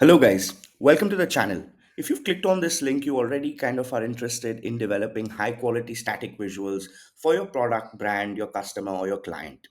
Hello, guys. Welcome to the channel. If you've clicked on this link, you already kind of are interested in developing high quality static visuals for your product, brand, your customer, or your client.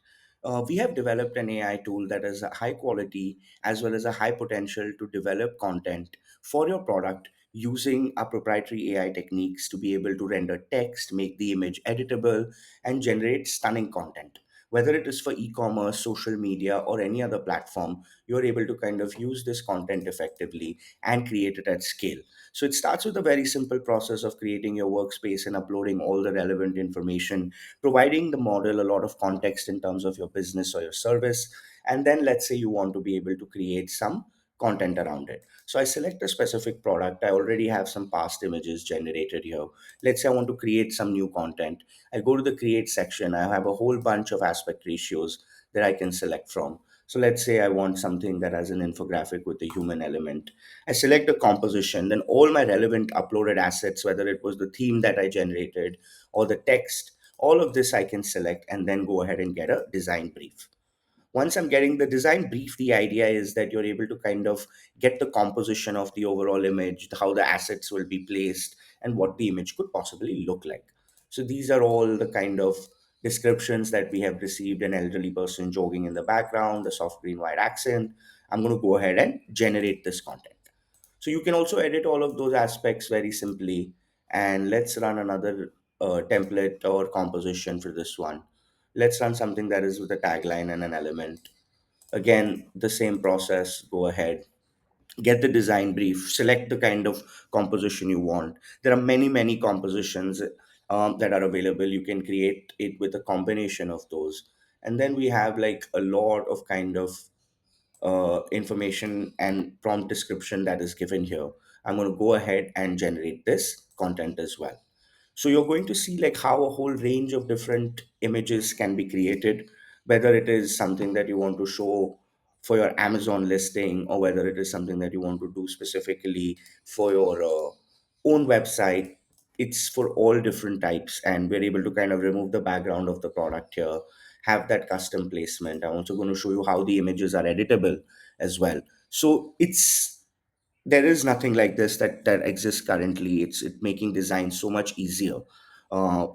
We have developed an AI tool that is a high quality as well as a high potential to develop content for your product using our proprietary AI techniques to be able to render text, make the image editable, and generate stunning content. Whether it is for e commerce, social media, or any other platform, you're able to kind of use this content effectively and create it at scale. So it starts with a very simple process of creating your workspace and uploading all the relevant information, providing the model a lot of context in terms of your business or your service. And then let's say you want to be able to create some content around it. So I select a specific product. I already have some past images generated here. Let's say I want to create some new content. I go to the create section. I have a whole bunch of aspect ratios that I can select from. So let's say I want something that has an infographic with a human element. I select a composition, then all my relevant uploaded assets, whether it was the theme that I generated or the text, all of this I can select and then go ahead and get a design brief. Once I'm getting the design brief, the idea is that you're able to kind of get the composition of the overall image, how the assets will be placed, and what the image could possibly look like. So these are all the kind of descriptions that we have received: an elderly person jogging in the background, the soft green white accent. I'm going to go ahead and generate this content. So you can also edit all of those aspects very simply. And let's run another template or composition for this one. Let's run something that is with a tagline and an element. Again, the same process. Go ahead, get the design brief, select the kind of composition you want. There are many compositions that are available. You can create it with a combination of those. And then we have like a lot of kind of information and prompt description that is given here. I'm going to go ahead and generate this content as well. So you're going to see like how a whole range of different images can be created, whether it is something that you want to show for your Amazon listing, or whether it is something that you want to do specifically for your own website. It's for all different types, and we're able to kind of remove the background of the product here, have that custom placement. I'm also going to show you how the images are editable as well. So it's there is nothing like this that exists currently. It's making design so much easier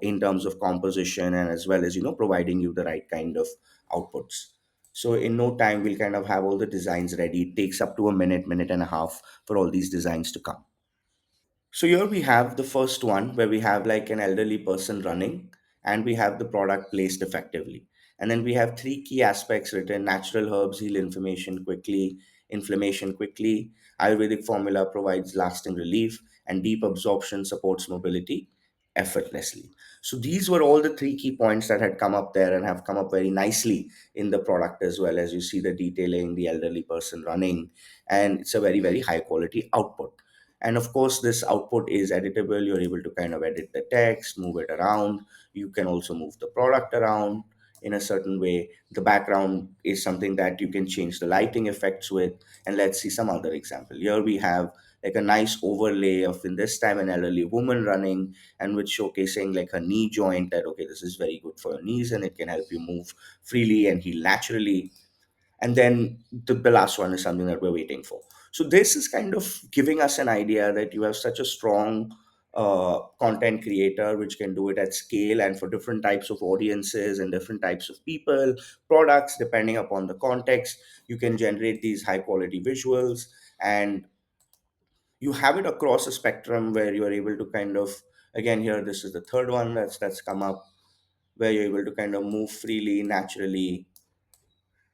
in terms of composition, and as well as providing you the right kind of outputs. So in no time we'll kind of have all the designs ready. It takes up to a minute and a half for all these designs to come. So here we have the first one where we have like an elderly person running, and we have the product placed effectively. And then we have three key aspects written: natural herbs heal inflammation quickly, Ayurvedic formula provides lasting relief, and deep absorption supports mobility effortlessly. So these were all the three key points that had come up there and have come up very nicely in the product as well. As you see, the detailing, the elderly person running, and it's a very high quality output. And of course, this output is editable. You're able to kind of edit the text, move it around. You can also move the product around in a certain way. The background is something that you can change the lighting effects with. And let's see some other example. Here we have like a nice overlay of, in this time, an elderly woman running, and with showcasing like a knee joint, that okay, this is very good for your knees and it can help you move freely and heal naturally. And then the last one is something that we're waiting for. So this is kind of giving us an idea that you have such a strong content creator which can do it at scale and for different types of audiences and different types of people, products, depending upon the context. You can generate these high quality visuals, and you have it across a spectrum where you are able to kind of, again, here this is the third one that's come up, where you're able to kind of move freely, naturally.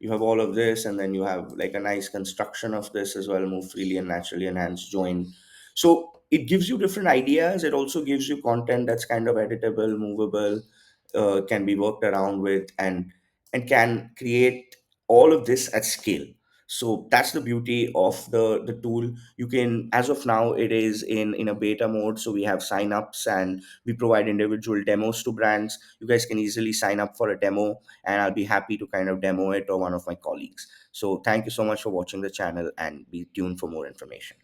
You have all of this, and then you have like a nice construction of this as well: move freely and naturally, enhance join. So it gives you different ideas. It also gives you content that's kind of editable, movable, can be worked around with, and can create all of this at scale. So that's the beauty of the tool. You can, as of now, it is in a beta mode, so we have sign-ups and we provide individual demos to brands. You guys can easily sign up for a demo, and I'll be happy to kind of demo it, or one of my colleagues. So thank you so much for watching the channel, and be tuned for more information.